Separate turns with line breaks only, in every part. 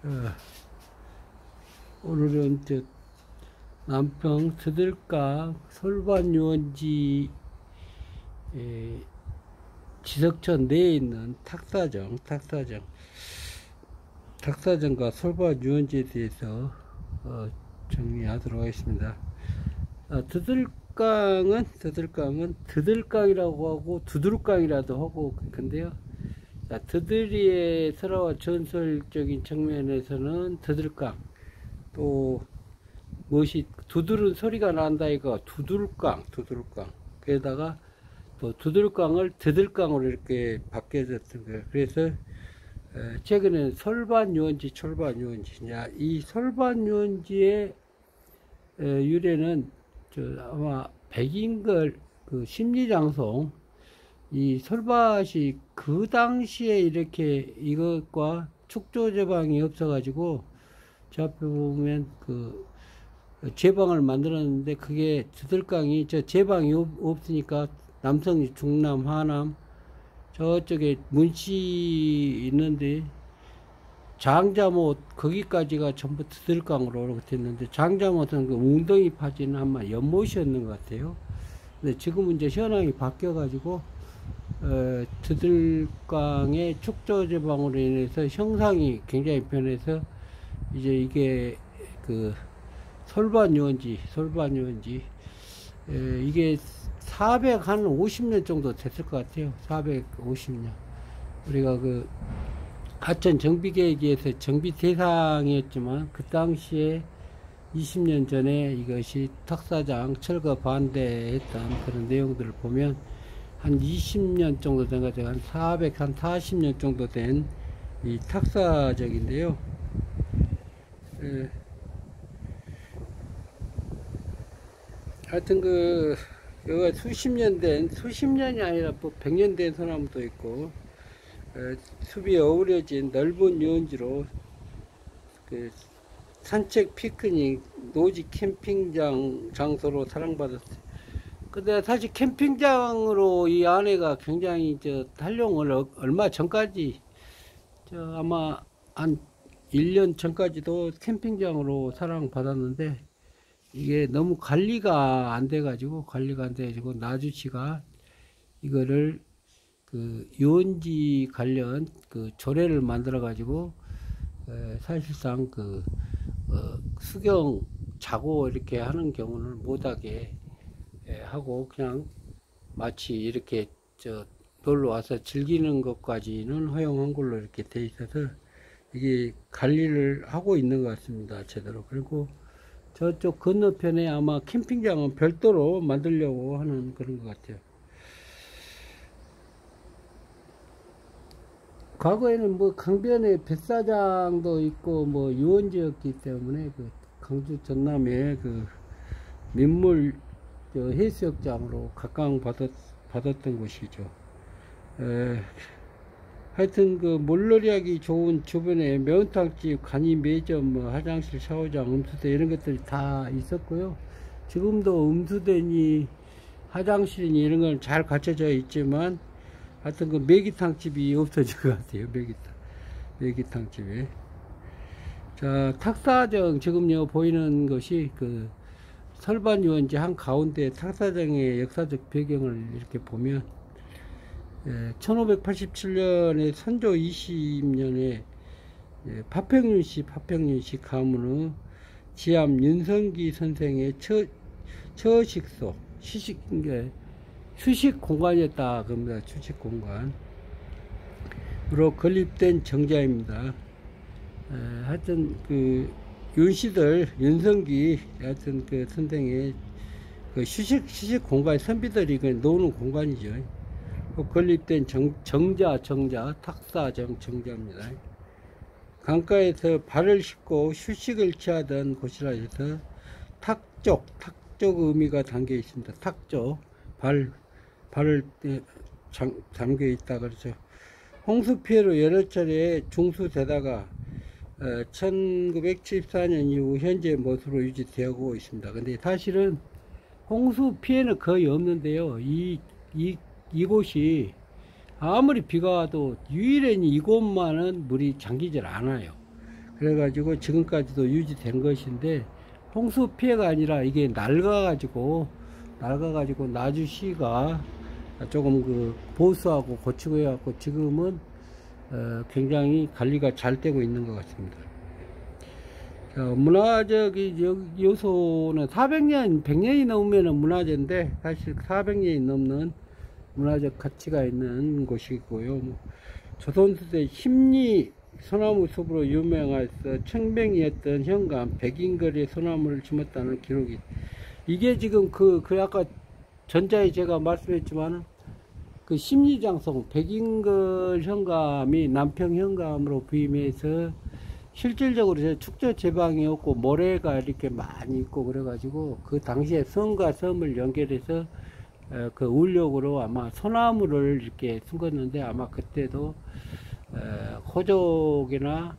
자, 오늘은 남평 드들강 솔밭유원지 지석천 내에 있는 탁사정과 솔밭유원지에 대해서 정리하도록 하겠습니다. 드들강은 드들강이라고 하고 두들강이라도 하고 근데요. 드들이의 설화와 전설적인 측면에서는 드들강, 또 무엇이 두드른 소리가 난다 이거 두들강. 그에다가 또 두들강을 드들강으로 이렇게 바뀌어졌던 거예요. 그래서 최근에는 솔밭유원지, 철밭유원지. 이 솔밭유원지의 유래는 아마 백인걸 그 심리장송, 이 솔밭이 그 당시에 이렇게 이것과 축조 제방이 없어가지고 저 앞에 보면 그 제방을 만들었는데 그게 드들강이 저 제방이 없으니까 남성, 중남, 하남 저쪽에 문씨 있는데 장자못 거기까지가 전부 드들강으로 이렇게 됐는데 장자못은 그 웅덩이 파지는 아마 연못이었는 것 같아요. 근데 지금은 이제 현황이 바뀌어 가지고 드들강의 축조 제방으로 인해서 형상이 굉장히 변해서 이제 이게 그 솔밭유원지 이게 450년 정도 됐을 것 같아요. 450년. 우리가 그 하천 정비 계획에서 정비 대상이었지만 그 당시에 20년 전에 이것이 탁사장 철거 반대했던 그런 내용들을 보면 한 20년 정도 된 것 같아요. 한 440년 정도 된 이 탁사적인데요. 하여튼 여기가 수십 년이 아니라 뭐 100년 된 소나무도 있고, 숲이 어우러진 넓은 유원지로 산책, 피크닉, 노지 캠핑장 장소로 사랑받았어요. 근데 사실 캠핑장으로 이 안에가 굉장히 활용을 얼마 전까지 아마 한 1년 전까지도 캠핑장으로 사랑받았는데 이게 너무 관리가 안 돼가지고 나주시가 이거를 유원지 관련 조례를 만들어 가지고 사실상 수경 자고 이렇게 하는 경우는 못하게 하고 그냥 마치 이렇게 놀러 와서 즐기는 것까지는 허용한 걸로 이렇게 돼 있어서 이게 관리를 하고 있는 것 같습니다. 제대로. 그리고 저쪽 건너편에 아마 캠핑장은 별도로 만들려고 하는 그런 것 같아요. 과거에는 뭐 강변에 뱃사장도 있고 뭐 유원지였기 때문에 강주 전남의 민물 해수욕장으로 각광받았던 곳이죠. 하여튼 물놀이하기 좋은 주변에 매운탕집, 간이 매점, 뭐 화장실, 샤워장, 음수대 이런 것들이 다 있었고요. 지금도 음수대니 화장실이니 이런 건 잘 갖춰져 있지만 하여튼 매기탕집이 없어진 것 같아요. 매기탕집이. 자, 탁사정 지금요 보이는 것이 솔밭유원지 한 가운데 탁사정의 역사적 배경을 이렇게 보면 1587년에 선조 20년에 파평윤씨 가문의 지암 윤성기 선생의 처식소 휴식 공간이었다 겁니다. 휴식 공간으로 건립된 정자입니다. 하여튼 윤성기 하여튼 선생의 휴식 공간, 선비들이 노는 공간이죠. 건립된 정자 탁사정 정자입니다. 강가에서 발을 씻고 휴식을 취하던 곳이라 해서 탁적 의미가 담겨 있습니다. 탁적 발을 담겨 있다 그렇죠. 홍수 피해로 여러 차례 중수되다가 1974년 이후 현재 모습으로 유지되고 있습니다. 근데 사실은 홍수 피해는 거의 없는데요. 이곳이 아무리 비가 와도 유일하니 이곳만은 물이 잠기질 않아요. 그래가지고 지금까지도 유지된 것인데, 홍수 피해가 아니라 이게 낡아가지고 나주시가 조금 그 보수하고 고치고 해갖고 지금은 굉장히 관리가 잘 되고 있는 것 같습니다. 문화적 요소는 400년, 100년이 넘으면 문화재인데, 사실 400년이 넘는 문화적 가치가 있는 곳이고요. 조선시대 심리 소나무 숲으로 유명해서 청백리였던 현감 백인걸에 소나무를 심었다는 기록이, 이게 지금 그 아까 전자에 제가 말씀했지만 그 심리장성 백인걸 현감이 남평 현감으로 부임해서 실질적으로 축저 제방이 없고 모래가 이렇게 많이 있고 그래가지고 그 당시에 섬과 섬을 연결해서 그 울력으로 아마 소나무를 이렇게 숨겼는데, 아마 그때도 호족이나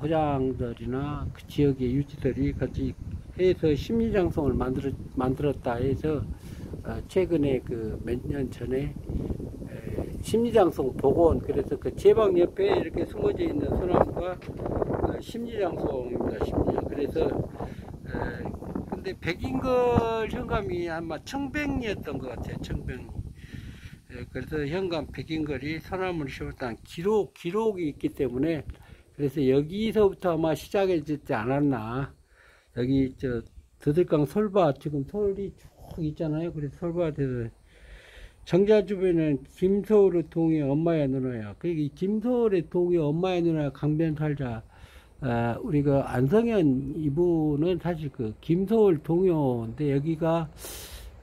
호장들이나 그 지역의 유지들이 같이 해서 심리장성을 만들었다 해서 최근에 그 몇 년 전에 심리장성 복원, 그래서 그 제방 옆에 이렇게 숨어져 있는 소나무가 심리장성입니다. 그래서 근데 백인걸 현감이 아마 청백리였던 것 같아요. 청백리. 그래서 현감 백인걸이 소나무를 심었다는 기록이 있기 때문에, 그래서 여기서부터 아마 시작해지지 않았나. 여기 저 드들강 솔밭, 지금 솔이 쭉 있잖아요. 그래서 솔밭에서 정자 주변에는 김서울의 동이 엄마야 누나야. 이 김서울의 동이 엄마야 누나야 강변 살자. 우리가 안성현 이분은 사실 그 김서울 동요인데, 여기가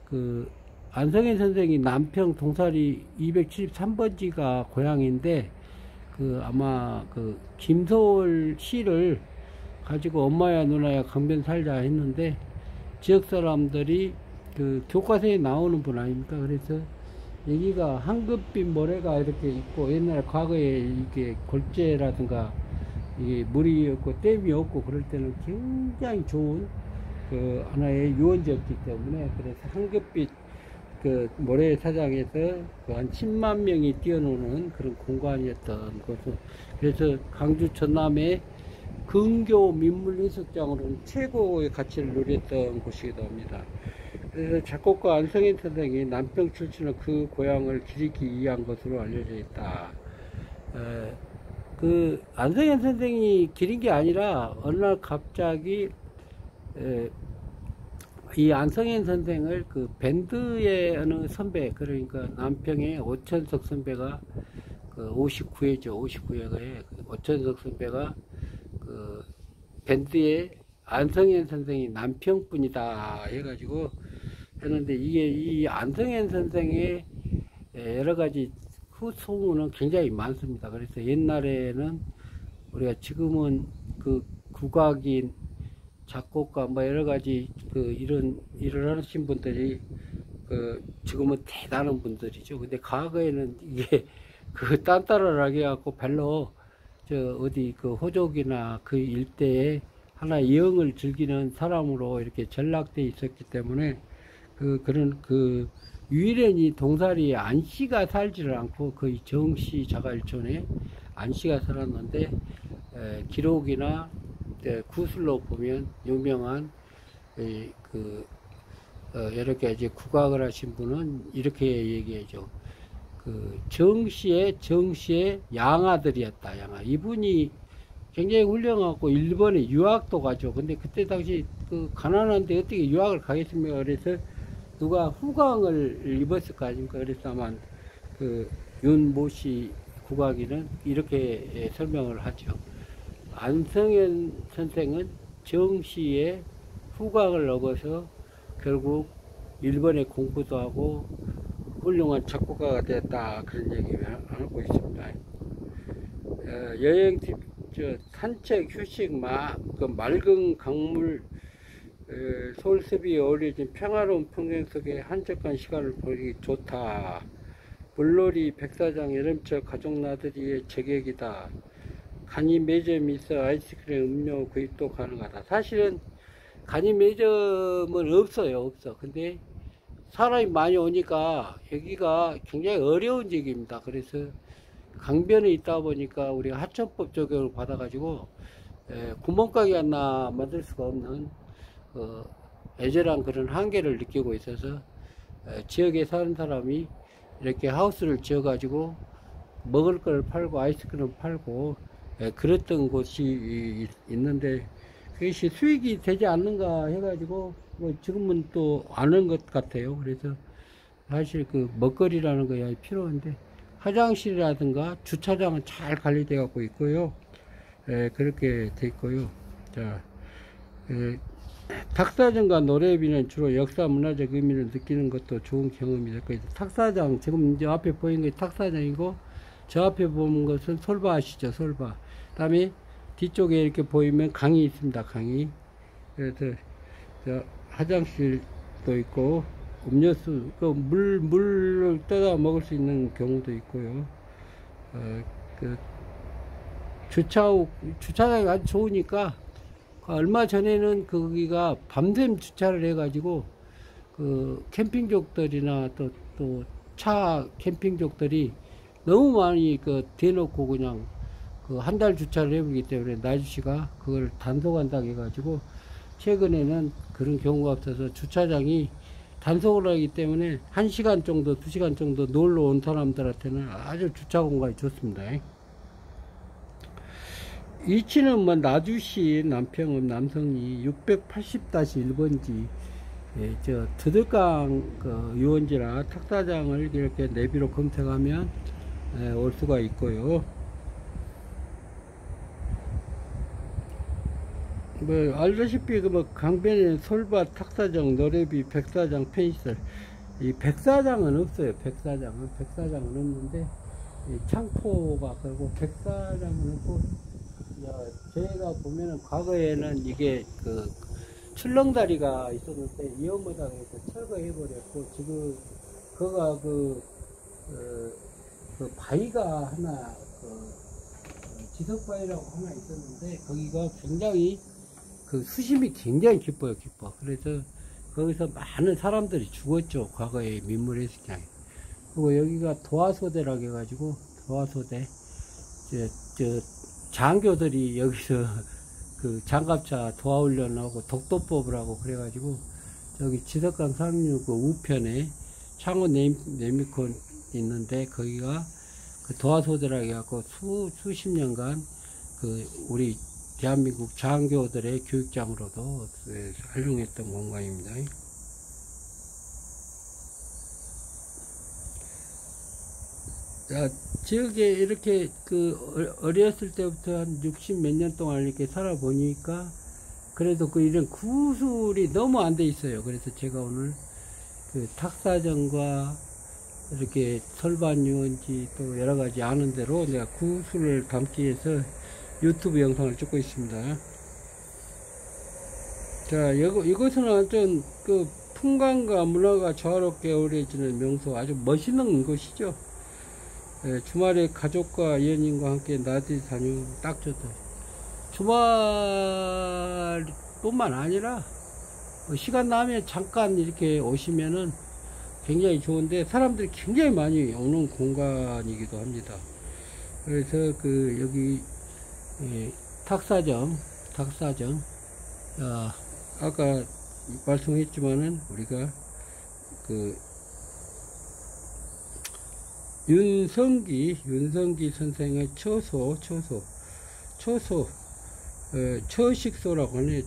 그 안성현 선생이 남평 동사리 273번지가 고향인데, 그 아마 그 김서울 시를 가지고 엄마야 누나야 강변 살자 했는데, 지역 사람들이 그 교과서에 나오는 분 아닙니까? 그래서 여기가 황금빛 모래가 이렇게 있고, 옛날 과거에 이게 골재라든가 이게 물이 없고 댐이 없고 그럴 때는 굉장히 좋은 그 하나의 유원지였기 때문에, 그래서 황금빛 그 모래사장에서 그 한 10만 명이 뛰어노는 그런 공간이었던 곳은, 그래서 강주 전남의 근교 민물해수장으로는 최고의 가치를 누렸던 곳이기도 합니다. 그래서 작곡가 안성현 선생이 남평 출신의 그 고향을 기리기 위한 것으로 알려져 있다. 그 안성현 선생이 기린 게 아니라 어느 날 갑자기 이 안성현 선생을 그 밴드의 어느 선배, 그러니까 남평의 오천석 선배가 그 59회죠. 59회에 오천석 선배가 그 밴드의 안성현 선생이 남평 분이다 해가지고 했는데, 이게 이 안성현 선생의 여러 가지 후소문은 굉장히 많습니다. 그래서 옛날에는 우리가 지금은 그 국악인 작곡가 뭐 여러 가지 그 이런 일을 하신 분들이 그 지금은 대단한 분들이죠. 근데 과거에는 이게 그 딴따라하게 해갖고 별로 저 어디 그 호족이나 그 일대에 하나의 영을 즐기는 사람으로 이렇게 전락돼 있었기 때문에 그런 그 유일연이 동사리 안씨가 살지를 않고 거의 정씨 자갈촌에 안씨가 살았는데, 기록이나 구술로 보면 유명한 여러 가지 국악을 하신 분은 이렇게 얘기하죠. 그 정씨의 양아들이었다. 양아. 이분이 굉장히 훌륭하고 일본에 유학도 가죠. 근데 그때 당시 그 가난한데 어떻게 유학을 가겠습니까? 그래서 누가 후광을 입었을 거 아닙니까? 그래서 아마 그 윤모씨 국악인은 이렇게 설명을 하죠. 안성현 선생은 정씨의 후광을 얻어서 결국 일본에 공부도 하고 훌륭한 작곡가가 되었다, 그런 얘기를 하고 있습니다. 여행, 산책, 휴식, 그 맑은 강물, 서울숲이 어우러진 평화로운 풍경 속에 한적한 시간을 보내기 좋다. 물놀이, 백사장, 여름철 가족 나들이의 제격이다. 간이 매점이 있어 아이스크림, 음료 구입도 가능하다. 사실은 간이 매점은 없어요. 근데 사람이 많이 오니까 여기가 굉장히 어려운 지역입니다. 그래서 강변에 있다 보니까 우리가 하천법 적용을 받아가지고 구멍가게 하나 만들 수가 없는 애절한 그런 한계를 느끼고 있어서 지역에 사는 사람이 이렇게 하우스를 지어 가지고 먹을 걸 팔고 아이스크림 팔고 그랬던 곳이 있는데 그것이 수익이 되지 않는가 해가지고 뭐 지금은 또 아는 것 같아요. 그래서 사실 그 먹거리라는 거야 필요한데 화장실이라든가 주차장은 잘 관리되어 갖고 있고요. 그렇게 돼 있고요. 자, 탁사정과 노래비는 주로 역사 문화적 의미를 느끼는 것도 좋은 경험이 될 거예요. 탁사장 지금 이제 앞에 보이는 게 탁사장이고 저 앞에 보는 것은 솔바 아시죠? 솔바. 그 다음에 뒤쪽에 이렇게 보이면 강이 있습니다. 강이. 그래서 화장실도 있고 음료수, 물을 떠다 먹을 수 있는 경우도 있고요. 주차장이 아주 좋으니까 얼마 전에는 거기가 밤샘 주차를 해가지고 캠핑족들이나 또 차 캠핑족들이 너무 많이 대놓고 그냥 한 달 주차를 해보기 때문에 나주시가 그걸 단속한다고 해가지고 최근에는 그런 경우가 없어서 주차장이 단속을 하기 때문에 1시간 정도 2시간 정도 놀러 온 사람들한테는 아주 주차 공간이 좋습니다. 위치는 뭐 나주시 남평읍 남성리 680-1번지 저 드들강 유원지나 탁사장을 이렇게 내비로 검색하면 올 수가 있고요. 뭐 알다시피 강변에 솔바, 탁사장, 노래비, 백사장, 펜시설 이 백사장은 없어요. 백사장은 없는데 창포가 그리고 백사장은 없고 저희가 보면은 과거에는 이게 출렁다리가 있었는데 위험하다고 철거해버렸고 지금 그가 바위가 하나 지석바위라고 하나 있었는데 거기가 굉장히 수심이 굉장히 깊어요. 그래서 거기서 많은 사람들이 죽었죠. 과거에 민물에서 그냥. 그리고 여기가 도화소대라고 해가지고 도화소대 장교들이 여기서 장갑차 도화훈련하고 독도법을 하고 그래가지고 저기 지석강 상류 우편에 창원 내미콘 있는데 거기가 도화소대라고 해갖고 수십 년간 우리 대한민국 장교들의 교육장으로도 활용했던 공간입니다. 자, 지역에 이렇게 어렸을 때부터 한 60 몇 년 동안 이렇게 살아보니까 그래도 이런 구술이 너무 안 돼 있어요. 그래서 제가 오늘 탁사정과 이렇게 설반 유원지 또 여러 가지 아는 대로 내가 구술을 담기 위해서 유튜브 영상을 찍고 있습니다. 자, 이것은 완전 풍광과 문화가 조화롭게 어우러지는 명소 아주 멋있는 곳이죠. 주말에 가족과 연인과 함께 나들이 다니면 딱 좋다. 주말뿐만 아니라 시간 나면 잠깐 이렇게 오시면은 굉장히 좋은데 사람들이 굉장히 많이 오는 공간이기도 합니다. 그래서 여기 탁사정 아까 말씀했지만은 우리가 윤성기 선생의 처식소라고 하네요.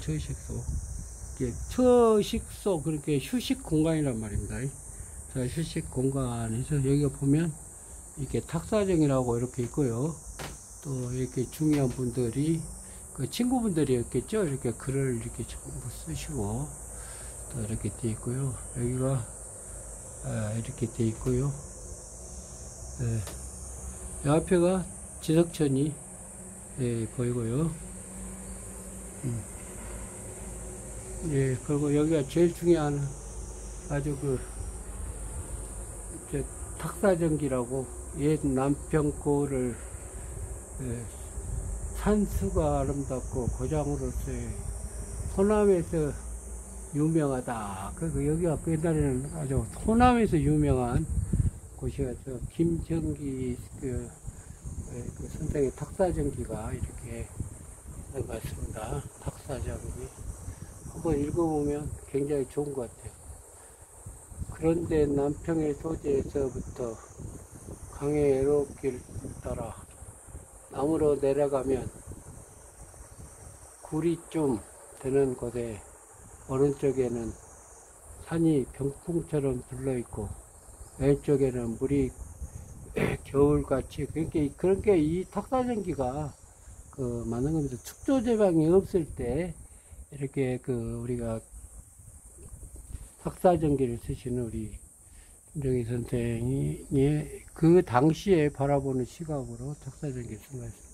처식소 그렇게 휴식 공간이란 말입니다. 자, 휴식 공간에서 여기가 보면 이렇게 탁사정이라고 이렇게 있고요. 또 이렇게 중요한 분들이 친구분들이었겠죠. 이렇게 글을 이렇게 전부 쓰시고 또 이렇게 돼 있고요. 여기가 이렇게 돼 있고요. 이 앞에가 지석천이 보이고요. 그리고 여기가 제일 중요한 아주 탁사정기라고 옛 남평고를 산수가 아름답고 고장으로서의 호남에서 유명하다. 여기가 옛날에는 아주 호남에서 유명한 곳이었죠. 김정기 선생의 탁사정기가 이렇게 것 같습니다. 탁사장기 한번 읽어보면 굉장히 좋은 것 같아요. 그런데 남평의 소재에서부터 강의 애롭길 따라 남으로 내려가면 구리쯤 되는 곳에 오른쪽에는 산이 병풍처럼 둘러있고 왼쪽에는 물이 겨울같이 그러니까 이 탁사전기가 그 많은 겁니다. 축조제방이 없을 때 이렇게 그 우리가 탁사전기를 쓰시는 우리 김정희 선생이 그 당시에 바라보는 시각으로 탁사전기를 쓴 것입니다.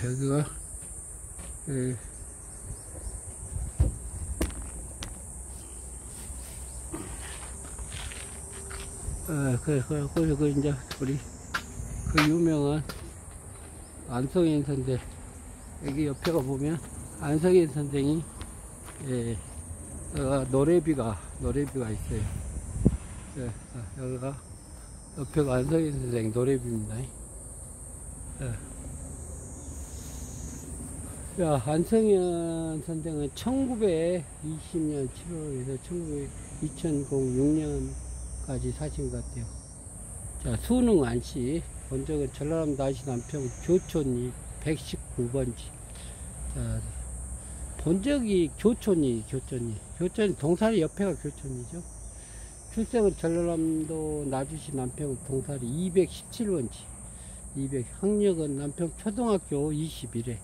여기가 그 이제 우리 그 유명한 안성인 선생, 여기 옆에가 보면 안성인 선생이 노래비가 있어요. 여기가 옆에가 안성인 선생 노래비입니다. 안성현 선생은 1920년 7월에서 2006년까지 사신 것 같아요. 자, 수능 안씨, 본적은 전라남도 안시 남평 교촌이 119번지. 자, 본적이 교촌이 동사리 옆에가 교촌이죠. 출생은 전라남도 나주시 남평 동사리 217번지. 학력은 남평 초등학교 21회.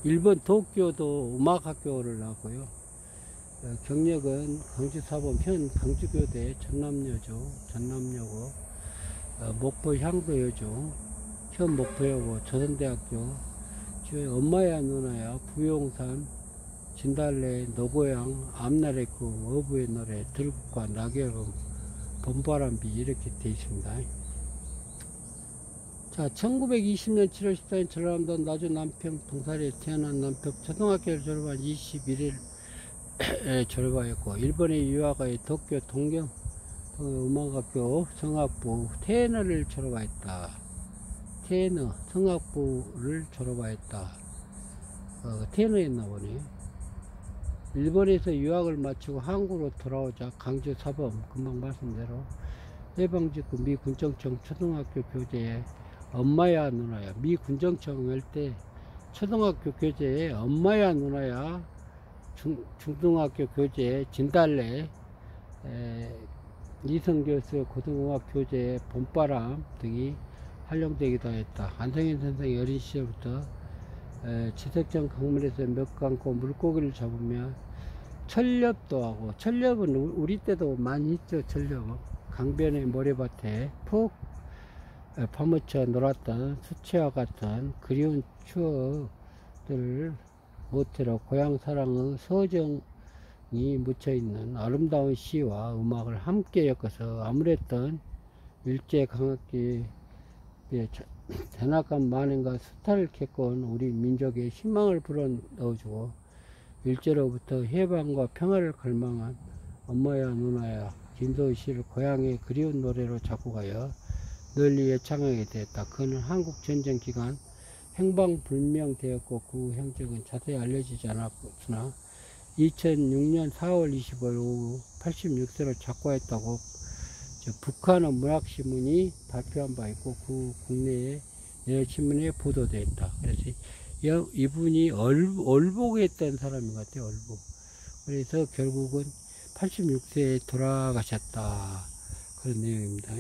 일본 도쿄도 음악학교를 나왔고요. 경력은 강주사범 현 강주교대 전남여고 목포향도여중 현 목포여고 조선대학교 엄마야 누나야 부용산 진달래 노고양 앞날의꿈 어부의 노래 들국화 낙엽음 봄바람비 이렇게 되어 있습니다. 자, 1920년 7월 14일 전라남도 나주 남평 동사리에 태어난 남평 초등학교를 졸업한 21일 졸업하였고 일본에 유학하여 도쿄 동경 음악학교 성악부 테너를 졸업하였다. 테너 성악부를 졸업하였다. 테너였나 보네. 일본에서 유학을 마치고 한국으로 돌아오자 강주 사범 금방 말씀대로 해방직후 미 군정청 초등학교 교재에 엄마야 누나야 미 군정청 할 때 초등학교 교재에 엄마야 누나야 중등학교 교재에 진달래 이성교수 고등음악 교재에 봄바람 등이 활용되기도 했다. 안성현 선생이 어린 시절부터 지석정 강물에서 몇 감고 물고기를 잡으며 철렵도 하고, 철렵은 우리 때도 많이 있죠. 철렵 강변의 모래밭에 푹 파묻혀 놀았던 수채화 같은 그리운 추억들을 모태로 고향 사랑의 서정이 묻혀있는 아름다운 시와 음악을 함께 엮어서 아무랬던 일제강점기에 잔악한 만행과 수탈을 겪어온 우리 민족의 희망을 불어넣어주고 일제로부터 해방과 평화를 갈망한 엄마야 누나야 김도희 씨를 고향의 그리운 노래로 작곡하여 널리 애창하게 되었다. 그는 한국전쟁 기간 행방불명되었고 그 행적은 자세히 알려지지 않았으나 2006년 4월 25일 오후 86세로 작고했다고 북한의 문학신문이 발표한 바 있고 그 국내의 여러 신문에 보도되었다. 그래서 이분이 얼복했던 사람인 것 같아요. 얼복. 그래서 결국은 86세에 돌아가셨다. 그런 내용입니다.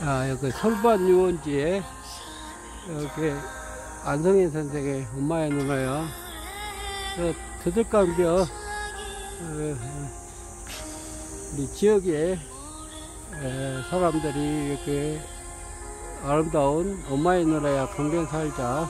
여기 솔반 유원지에 여기 안성인 선생의 엄마의 누나요. 드들강변 우리 지역에 사람들이 이렇게 아름다운 엄마의 누나야 강변 살자